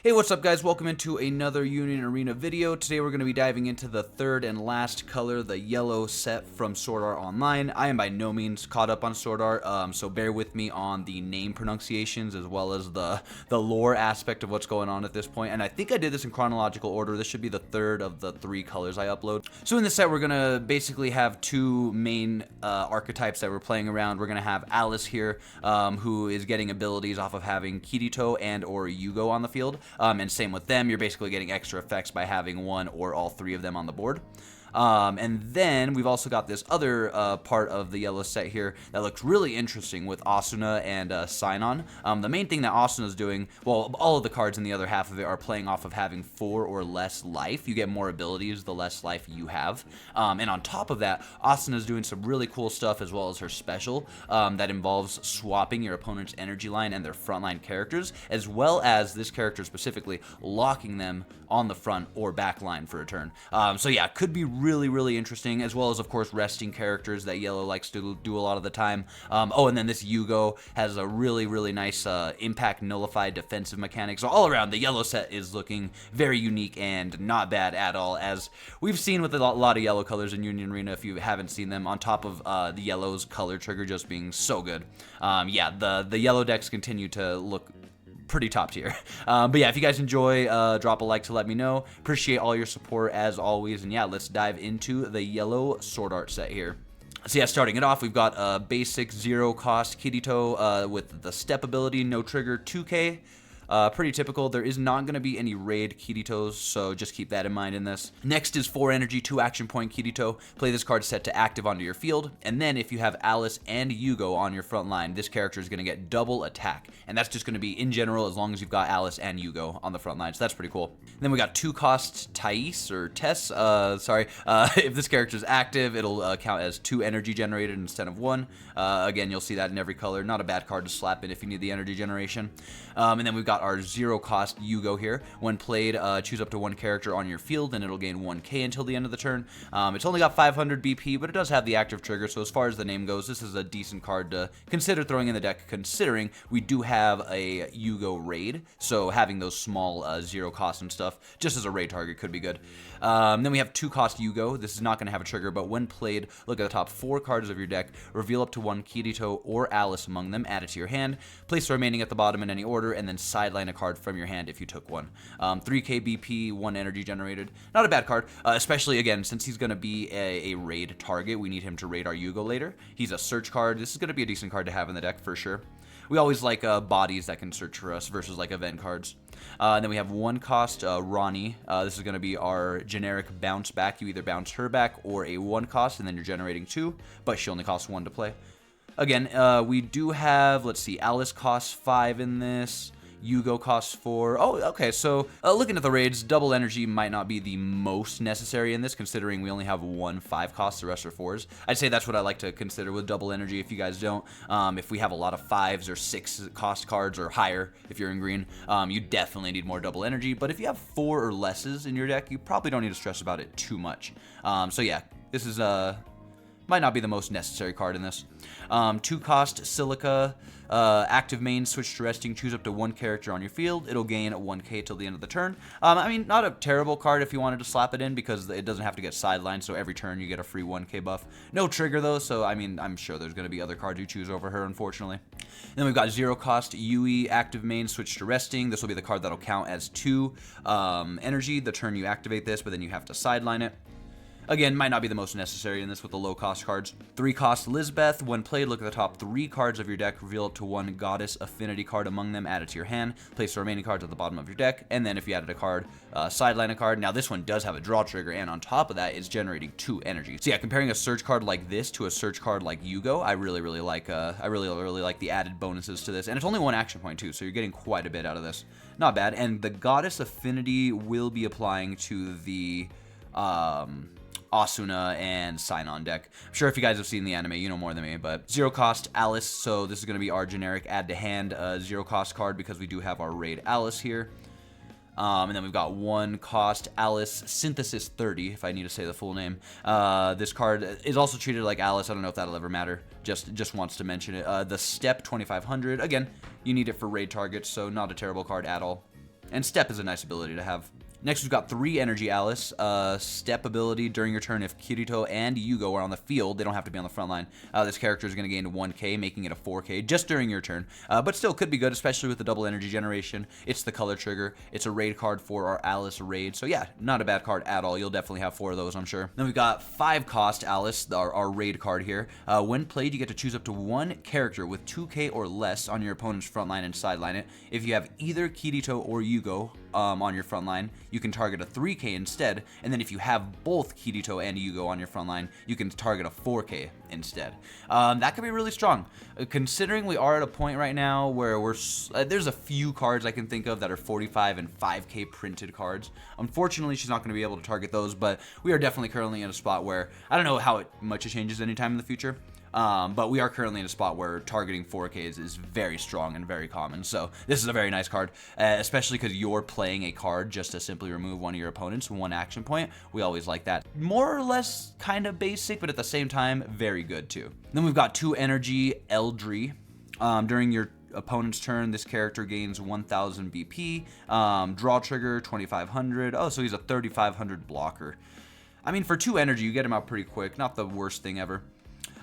Hey, what's up guys? Welcome into another Union Arena video. Today we're going to be diving into the third and last color, the yellow set from Sword Art Online. I am by no means caught up on Sword Art, so bear with me on the name pronunciations as well as the lore aspect of what's going on at this point. And I think I did this in chronological order. This should be the third of the 3 colors I upload. So in this set we're going to basically have 2 main archetypes that we're playing around. We're going to have Alice here, who is getting abilities off of having Kirito and or Yugo on the field. And same with them, you're basically getting extra effects by having one or all 3 of them on the board. And then we've also got this other part of the yellow set here that looks really interesting with Asuna and Sinon. The main thing that Asuna is doing, well, all of the cards in the other half of it are playing off of having 4 or less life. You get more abilities the less life you have. And on top of that, Asuna is doing some really cool stuff as well as her special that involves swapping your opponent's energy line and their frontline characters, as well as this character specifically locking them on the front or back line for a turn. So yeah, could be really interesting, as well as of course resting characters that yellow likes to do a lot of the time. Oh, and then this Yugo has a really nice impact nullified defensive mechanic. So all around, the yellow set is looking very unique and not bad at all, as we've seen with a lot of yellow colors in Union Arena if you haven't seen them, on top of the yellow's color trigger just being so good. Yeah, the yellow decks continue to look pretty top tier. But yeah, if you guys enjoy, drop a like to let me know. Appreciate all your support as always. And yeah, let's dive into the yellow Sword Art set here. So yeah, starting it off, we've got a basic 0 cost Kirito with the step ability, no trigger, 2k. Pretty typical. There is not going to be any raid Kiritos, so just keep that in mind in this. Next is 4 energy, 2 action point Kirito. Play this card set to active onto your field, and then if you have Alice and Yugo on your front line, this character is going to get double attack, and that's just going to be in general as long as you've got Alice and Yugo on the front line, so that's pretty cool. And then we got 2 cost Thais, or Tess, if this character is active, it'll count as 2 energy generated instead of 1. Again, you'll see that in every color. Not a bad card to slap in if you need the energy generation. And then we've got our 0 cost Yugo here. When played, choose up to 1 character on your field and it'll gain 1k until the end of the turn. It's only got 500 BP, but it does have the active trigger, so as far as the name goes, this is a decent card to consider throwing in the deck, considering we do have a Yugo raid, so having those small 0 cost and stuff just as a raid target could be good. Then we have 2 cost Yugo. This is not going to have a trigger, but when played, look at the top 4 cards of your deck, reveal up to 1 Kirito or Alice among them, add it to your hand, place the remaining at the bottom in any order, and then sideline a card from your hand if you took one. 3k BP, 1 energy generated. Not a bad card, especially again since he's going to be a raid target. We need him to raid our Yugo later. He's a search card. This is going to be a decent card to have in the deck for sure. We always like bodies that can search for us versus like event cards. And then we have 1 cost Ronnie. This is going to be our generic bounce back. You either bounce her back or a 1 cost, and then you're generating 2, but she only costs 1 to play. Again, we do have, let's see, Alice costs 5 in this. Yugo costs 4. Oh, okay, so looking at the raids, double energy might not be the most necessary in this, considering we only have 1 5 cost, the rest are 4s. I'd say that's what I like to consider with double energy if you guys don't. If we have a lot of 5s or 6 cost cards or higher, if you're in green, you definitely need more double energy. But if you have 4 or lesses in your deck, you probably don't need to stress about it too much. So yeah, this is might not be the most necessary card in this. 2 cost Silica, active main, switch to resting, choose up to 1 character on your field. It'll gain 1k till the end of the turn. I mean, not a terrible card if you wanted to slap it in, because it doesn't have to get sidelined, so every turn you get a free 1k buff. No trigger though, so I mean, I'm sure there's going to be other cards you choose over her, unfortunately. And then we've got 0 cost Yui, active main, switch to resting. This will be the card that'll count as 2 energy the turn you activate this, but then you have to sideline it. Again, might not be the most necessary in this with the low cost cards. 3 cost Lizbeth. When played, look at the top 3 cards of your deck, reveal up to 1 Goddess Affinity card among them, add it to your hand, place the remaining cards at the bottom of your deck, and then if you added a card, sideline a card. Now this one does have a draw trigger, and on top of that, it's generating 2 energy. So yeah, comparing a search card like this to a search card like Yugo, I really like the added bonuses to this, and it's only 1 action point too, so you're getting quite a bit out of this. Not bad. And the Goddess Affinity will be applying to the Asuna and Sinon deck. I'm sure if you guys have seen the anime, you know more than me, but 0 cost Alice, so this is going to be our generic add to hand 0 cost card because we do have our raid Alice here. And then we've got 1 cost Alice Synthesis 30, if I need to say the full name. This card is also treated like Alice. I don't know if that'll ever matter. Just wants to mention it. The Step 2500. Again, you need it for raid targets, so not a terrible card at all. And Step is a nice ability to have. Next, we've got 3 Energy Alice. Step ability during your turn. If Kirito and Yugo are on the field, they don't have to be on the front line. This character is going to gain 1k, making it a 4k just during your turn. But still could be good, especially with the double energy generation. It's the color trigger. It's a raid card for our Alice raid. So yeah, not a bad card at all. You'll definitely have 4 of those, I'm sure. Then we've got 5 cost Alice, our raid card here. When played, you get to choose up to 1 character with 2k or less on your opponent's front line and sideline it. If you have either Kirito or Yugo on your front line, you can target a 3k instead, and then if you have both Kirito and Yugo on your front line, you can target a 4k instead. That could be really strong, considering we are at a point right now where there's a few cards I can think of that are 45 and 5k printed cards. Unfortunately, she's not going to be able to target those, but we are definitely currently in a spot where I don't know how much it changes anytime in the future. But we are currently in a spot where targeting 4Ks is very strong and very common. So this is a very nice card, especially because you're playing a card just to simply remove one of your opponents, 1 action point. We always like that. More or less kind of basic, but at the same time, very good too. Then we've got 2 Energy Eldri. During your opponent's turn, this character gains 1000 BP. Draw trigger, 2500. Oh, so he's a 3500 blocker. I mean, for 2 energy, you get him out pretty quick. Not the worst thing ever.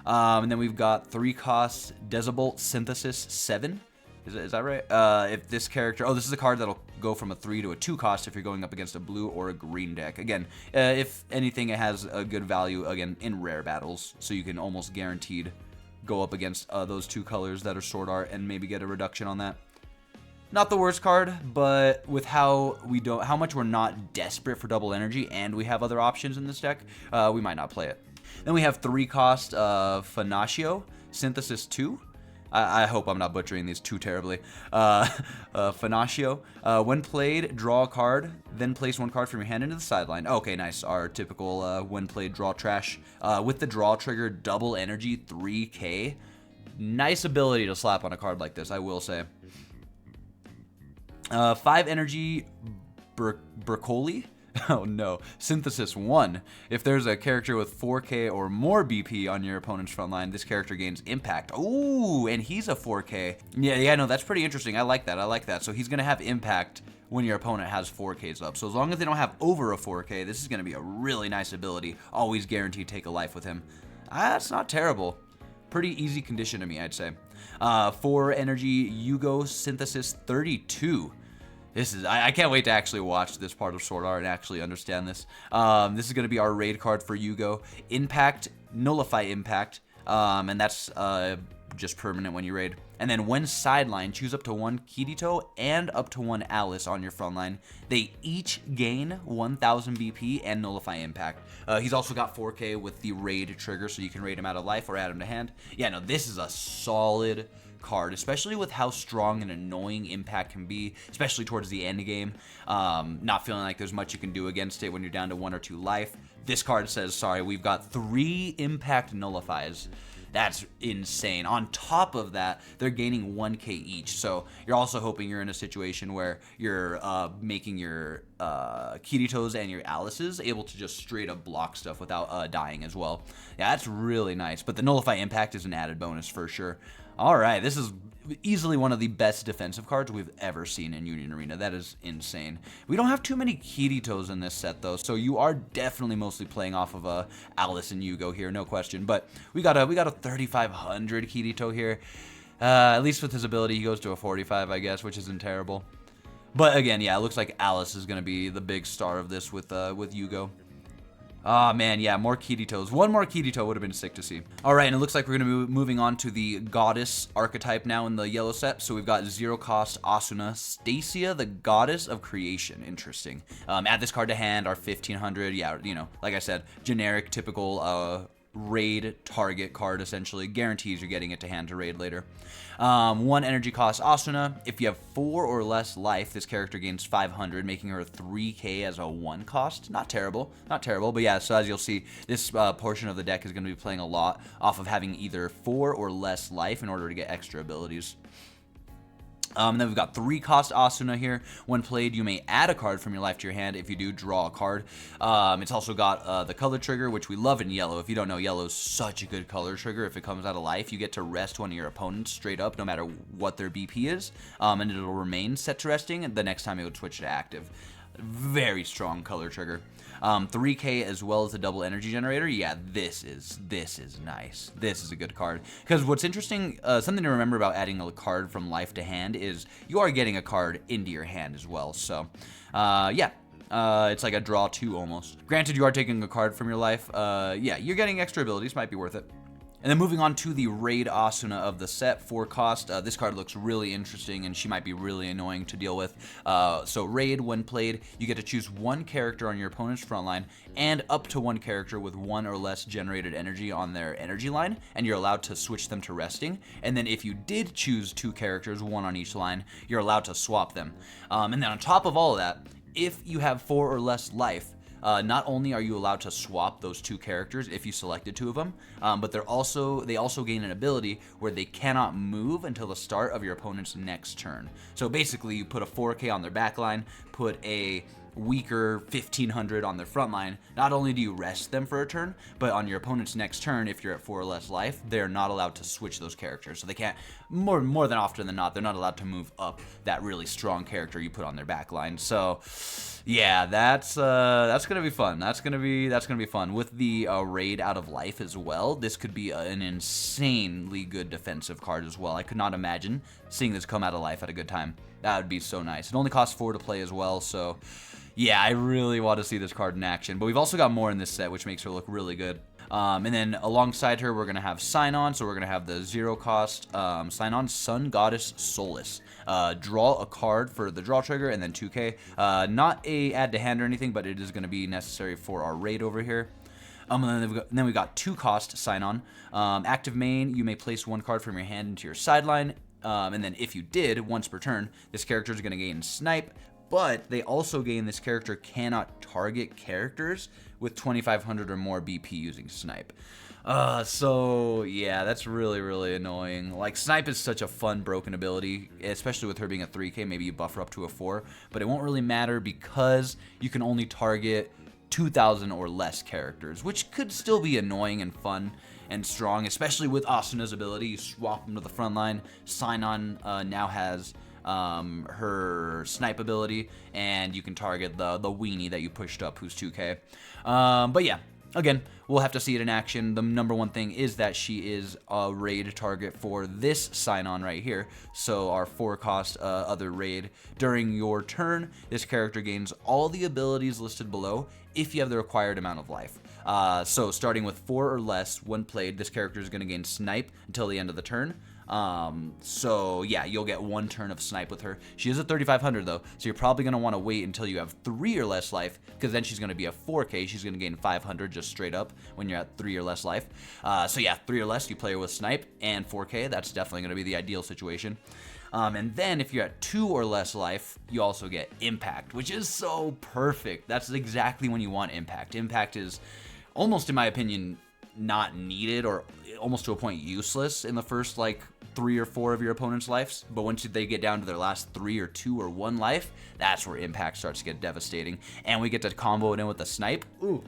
And then we've got 3 costs Desabolt Synthesis 7. Is that right? If this character... Oh, this is a card that'll go from a 3 to a 2 cost if you're going up against a blue or a green deck. Again, if anything, it has a good value, again, in rare battles. So you can almost guaranteed go up against those 2 colors that are Sword Art and maybe get a reduction on that. Not the worst card, but with how much we're not desperate for double energy and we have other options in this deck, we might not play it. Then we have 3 cost Fanaccio, Synthesis 2. I hope I'm not butchering these too terribly. Fanaccio. When played, draw a card, then place 1 card from your hand into the sideline. Okay, nice. Our typical when played draw trash. With the draw trigger, double energy, 3k. Nice ability to slap on a card like this, I will say. 5 energy Bercoli. Oh no, Synthesis 1. If there's a character with 4k or more BP on your opponent's front line, this character gains impact. Ooh, and he's a 4k. Yeah, no, that's pretty interesting. I like that. So he's going to have impact when your opponent has 4ks up. So as long as they don't have over a 4k, this is going to be a really nice ability. Always guaranteed take a life with him. That's not terrible. Pretty easy condition to me, I'd say. 4 energy Yugo Synthesis 32. I can't wait to actually watch this part of Sword Art and actually understand this. This is going to be our raid card for Yugo. Impact, Nullify Impact, and that's just permanent when you raid. And then when sideline, choose up to 1 Kirito and up to 1 Alice on your front line. They each gain 1000 BP and Nullify Impact. He's also got 4k with the raid trigger, so you can raid him out of life or add him to hand. Yeah, no, this is a solid card, especially with how strong and annoying impact can be, especially towards the end game. Not feeling like there's much you can do against it when you're down to 1 or 2 life. This card says, sorry, we've got 3 impact nullifies. That's insane. On top of that, they're gaining 1k each. So you're also hoping you're in a situation where you're making your Kiritos and your Alices able to just straight up block stuff without dying as well. Yeah, that's really nice. But the Nullify Impact is an added bonus for sure. All right, this is easily one of the best defensive cards we've ever seen in Union Arena. That is insane. We don't have too many Kiritos in this set, though, so you are definitely mostly playing off of Alice and Yugo here, no question. But we got a 3500 Kirito here. At least with his ability, he goes to a 45, I guess, which isn't terrible. But again, yeah, it looks like Alice is going to be the big star of this with Yugo. Ah, man, yeah, more Kiritos. 1 more Kirito would have been sick to see. All right, and it looks like we're going to be moving on to the Goddess archetype now in the yellow set. So we've got 0 cost Asuna, Stacia, the Goddess of Creation. Interesting. Add this card to hand, our 1500. Yeah, you know, like I said, generic, typical raid target card, essentially. Guarantees you're getting it to hand to raid later. 1 energy cost Asuna. If you have 4 or less life, this character gains 500, making her a 3k as a 1 cost. Not terrible, but yeah, so as you'll see, this portion of the deck is going to be playing a lot off of having either 4 or less life in order to get extra abilities. And then we've got 3-cost Asuna here. When played, you may add a card from your life to your hand. If you do, draw a card. It's also got the color trigger, which we love in yellow. If you don't know, yellow is such a good color trigger. If it comes out of life, you get to rest one of your opponents straight up, no matter what their BP is. And it'll remain set to resting the next time it would switch to active. Very strong color trigger. 3K as well as the double energy generator. Yeah, this is nice. This is a good card. Because what's interesting, something to remember about adding a card from life to hand is you are getting a card into your hand as well. So, yeah. It's like a draw 2 almost. Granted, you are taking a card from your life. Yeah, you're getting extra abilities. Might be worth it. And then moving on to the Raid Asuna of the set, 4 cost. This card looks really interesting, and she might be really annoying to deal with. So Raid, when played, you get to choose 1 character on your opponent's front line, and up to 1 character with 1 or less generated energy on their energy line, and you're allowed to switch them to resting. And then if you did choose 2 characters, 1 on each line, you're allowed to swap them. And then on top of all of that, if you have 4 or less life, not only are you allowed to swap those 2 characters if you selected 2 of them, but they also gain an ability where they cannot move until the start of your opponent's next turn. So basically, you put a 4K on their back line, put a weaker 1500 on their front line. Not only do you rest them for a turn, but on your opponent's next turn, if you're at 4 or less life, they're not allowed to switch those characters. So they can't, more than often than not, they're not allowed to move up that really strong character you put on their back line. So yeah, that's gonna be fun. That's gonna be fun with the Raid out of life as well. This could be an insanely good defensive card as well. I could not imagine seeing this come out of life at a good time. That would be so nice. It only costs 4 to play as well, so yeah, I really want to see this card in action. But we've also got more in this set, which makes her look really good. And then alongside her, we're going to have Sign-On. So we're going to have the 0-cost Sign-On Sun Goddess Solace. Draw a card for the draw trigger, and then 2K. Not a add to hand or anything, but it is going to be necessary for our raid over here. And then we've got 2-cost Sign-On. Active main, you may place 1 card from your hand into your sideline. And then if you did, once per turn, this character is going to gain Snipe. But they also gain this character cannot target characters with 2500 or more BP using Snipe. So yeah, that's really annoying. Like, Snipe is such a fun broken ability, especially with her being a 3K. Maybe you buff her up to a 4, but it won't really matter because you can only target 2000 or less characters, which could still be annoying and fun and strong, especially with Asuna's ability. You swap them to the front line. Sign-On now has her snipe ability, and you can target the weenie that you pushed up, who's 2K. But yeah, again, we'll have to see it in action. The number one thing is that she is a raid target for this Sign-On right here. So our 4-cost other raid. During your turn, this character gains all the abilities listed below if you have the required amount of life. So starting with 4 or less, when played, this character is going to gain Snipe until the end of the turn. So yeah, you'll get 1 turn of Snipe with her. She is a 3500 though, so you're probably going to want to wait until you have 3 or less life, because then she's going to be a 4K. She's going to gain 500 just straight up when you're at 3 or less life. So yeah, 3 or less, you play her with Snipe and 4K. That's definitely going to be the ideal situation. And then if you're at 2 or less life, you also get Impact, which is so perfect. That's exactly when you want Impact. Impact is almost, in my opinion, not needed, or almost to a point useless in the first like 3 or 4 of your opponent's lives. But once they get down to their last 3 or 2 or 1 life, that's where Impact starts to get devastating. And we get to combo it in with the Snipe. Ooh.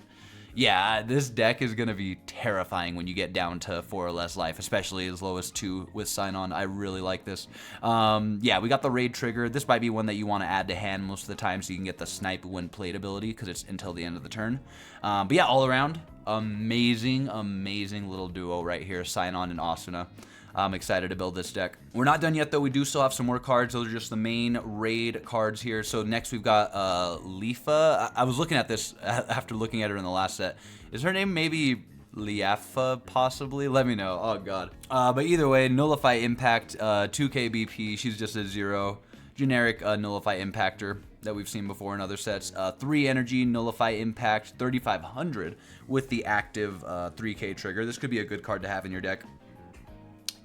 Yeah, this deck is going to be terrifying when you get down to 4 or less life, especially as low as 2 with Sign-On. I really like this. Yeah, we got the raid trigger. This might be one that you want to add to hand most of the time so you can get the Snipe when played ability, because it's until the end of the turn. But yeah, all around, amazing little duo right here, Sign-On and Asuna. I'm excited to build this deck. We're not done yet though. We do still have some more cards. Those are just the main raid cards here. So next we've got Leafa. I was looking at this after looking at her in the last set. Is her name maybe Leafa possibly? Let me know. Oh god. But either way, Nullify Impact, 2k BP. She's just a 0. Generic Nullify Impactor that we've seen before in other sets. 3 energy, Nullify Impact, 3500 with the active 3k trigger. This could be a good card to have in your deck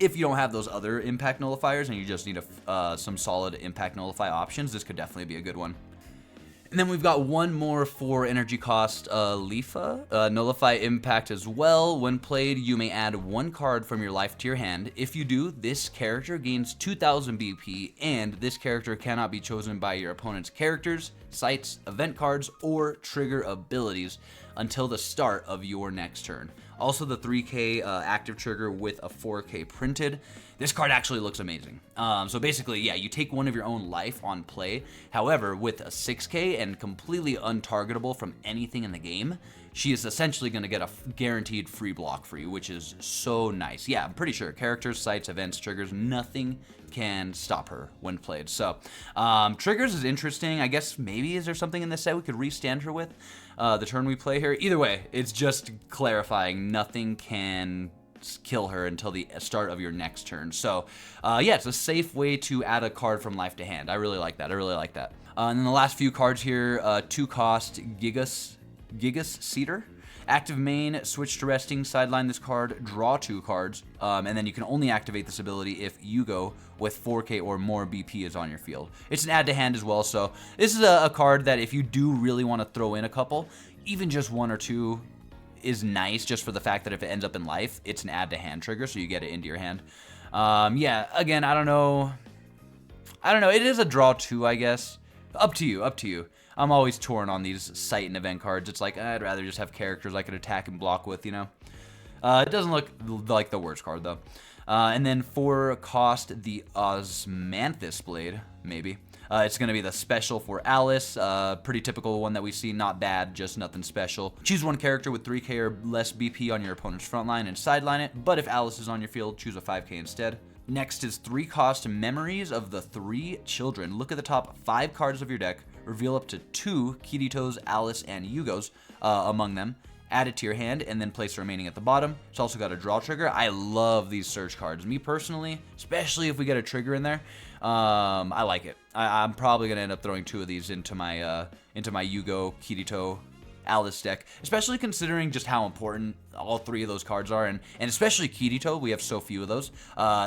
if you don't have those other impact nullifiers and you just need some solid impact nullify options. This could definitely be a good one. And then we've got one more for energy cost, Leafa. Nullify impact as well. When played, you may add one card from your life to your hand. If you do, this character gains 2000 BP, and this character cannot be chosen by your opponent's characters, sites, event cards, or trigger abilities until the start of your next turn. Also, the 3k active trigger with a 4k printed. This card actually looks amazing. So basically, yeah, you take one of your own life on play. However, with a 6k and completely untargetable from anything in the game, she is essentially going to get a guaranteed free block for you, which is so nice. Yeah, I'm pretty sure characters, sites, events, triggers, nothing can stop her when played. So triggers is interesting. I guess maybe is there something in this set we could restand her with the turn we play here? Either way, it's just clarifying nothing can kill her until the start of your next turn. So yeah, it's a safe way to add a card from life to hand. I really like that. And then the last few cards here, 2 cost Gigas Cedar. Active main, switch to resting, sideline this card, draw 2 cards, and then you can only activate this ability if Yugo with 4k or more BP is on your field. It's an add to hand as well, so this is a card that if you do really want to throw in a couple, even just 1 or 2 is nice, just for the fact that if it ends up in life, it's an add to hand trigger, so you get it into your hand. Yeah, again, I don't know, it is a draw 2, I guess. Up to you. I'm always torn on these site and event cards. It's like, I'd rather just have characters I could attack and block with, you know? It doesn't look like the worst card, though. And then for cost, the Osmanthus Blade, maybe. It's going to be the special for Alice. Pretty typical one that we see. Not bad, just nothing special. Choose one character with 3k or less BP on your opponent's front line and sideline it. But if Alice is on your field, choose a 5k instead. Next is 3 cost Memories of the 3 Children. Look at the top 5 cards of your deck. Reveal up to 2 Kiritos, Alice, and Yugos among them. Add it to your hand, and then place the remaining at the bottom. It's also got a draw trigger. I love these search cards. Me personally, especially if we get a trigger in there, I like it. I'm probably going to end up throwing 2 of these into my Yugo, Kirito, Alice deck, especially considering just how important all 3 of those cards are, and especially Kirito. We have so few of those.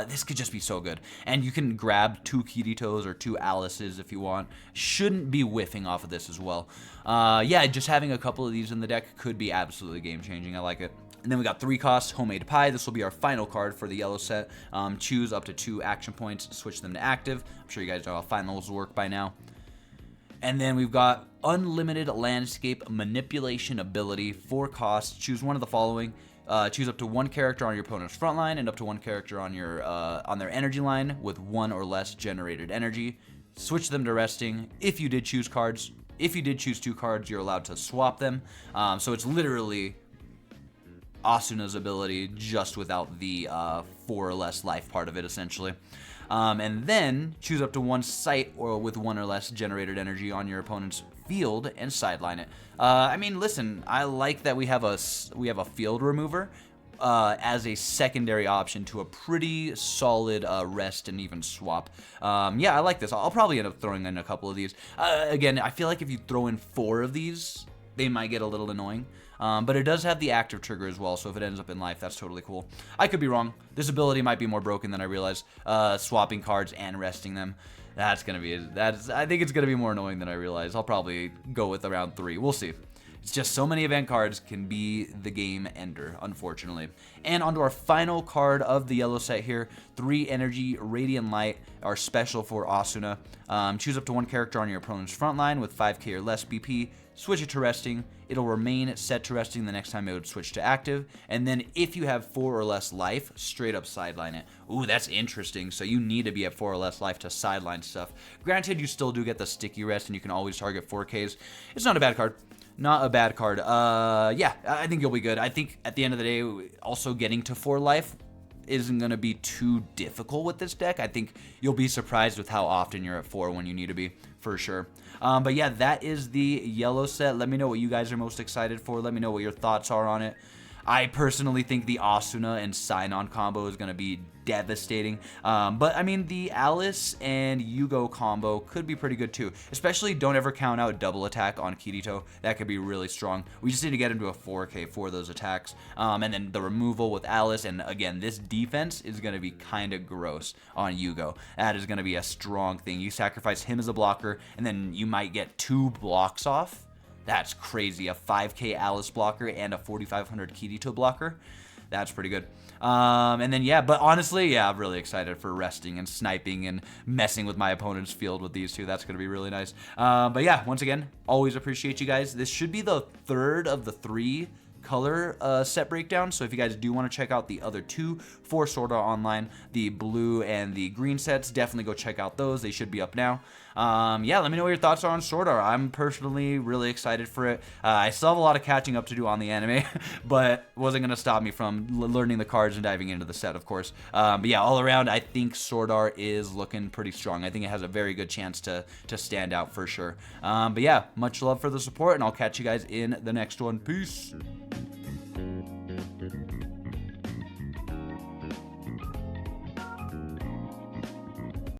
This could just be so good, and you can grab 2 Kiritos or 2 Alices if you want. Shouldn't be whiffing off of this as well. Yeah, just having a couple of these in the deck could be absolutely game changing. I like it. And then we got 3 costs, Homemade Pie. This will be our final card for the yellow set. Choose up to 2 action points, switch them to active. I'm sure you guys know how finals work by now. And then we've got Unlimited Landscape Manipulation ability, 4 costs. Choose one of the following. Choose up to 1 character on your opponent's front line and up to 1 character on your on their energy line with 1 or less generated energy. Switch them to resting. If you did choose 2 cards, you're allowed to swap them. So it's literally Asuna's ability, just without the 4 or less life part of it, essentially. And then choose up to 1 site or with 1 or less generated energy on your opponent's field and sideline it. I mean, listen, I like that we have a field remover as a secondary option to a pretty solid rest and even swap. Yeah, I like this. I'll probably end up throwing in a couple of these. Again, I feel like if you throw in 4 of these, they might get a little annoying. But it does have the active trigger as well, so if it ends up in life, that's totally cool. I could be wrong. This ability might be more broken than I realized. Swapping cards and resting them. I think it's gonna be more annoying than I realized. I'll probably go with around 3. We'll see. It's just so many event cards can be the game ender, unfortunately. And onto our final card of the yellow set here, 3 Energy Radiant Light, our special for Asuna. Choose up to 1 character on your opponent's front line with 5k or less BP. Switch it to resting. It'll remain set to resting the next time it would switch to active. And then if you have 4 or less life, straight up sideline it. Ooh, that's interesting. So you need to be at 4 or less life to sideline stuff. Granted, you still do get the sticky rest and you can always target 4Ks. It's not a bad card. Not a bad card. Yeah, I think you'll be good. I think at the end of the day, also getting to 4 life isn't going to be too difficult with this deck. I think you'll be surprised with how often you're at 4 when you need to be, for sure. But yeah, that is the yellow set. Let me know what you guys are most excited for. Let me know what your thoughts are on it. I personally think the Asuna and Scion combo is going to be devastating. But I mean, the Alice and Yugo combo could be pretty good too. Especially don't ever count out double attack on Kirito. That could be really strong. We just need to get him to a 4K for those attacks. And then the removal with Alice, and again, this defense is going to be kind of gross on Yugo. That is going to be a strong thing. You sacrifice him as a blocker, and then you might get 2 blocks off. That's crazy. A 5K Alice blocker and a 4,500 Kirito blocker. That's pretty good. And then, yeah, but honestly, yeah, I'm really excited for resting and sniping and messing with my opponent's field with these two. That's going to be really nice. But yeah, once again, always appreciate you guys. This should be the 3rd of the 3 color set breakdown, so if you guys do want to check out the other 2 for Sword Art Online, the blue and the green sets, definitely go check out those. They should be up now. Yeah, let me know what your thoughts are on Sword Art. I'm personally really excited for it. I still have a lot of catching up to do on the anime, but wasn't going to stop me from learning the cards and diving into the set, of course. But yeah, all around, I think Sword Art is looking pretty strong. I think it has a very good chance to stand out for sure. But yeah, much love for the support, and I'll catch you guys in the next one. Peace.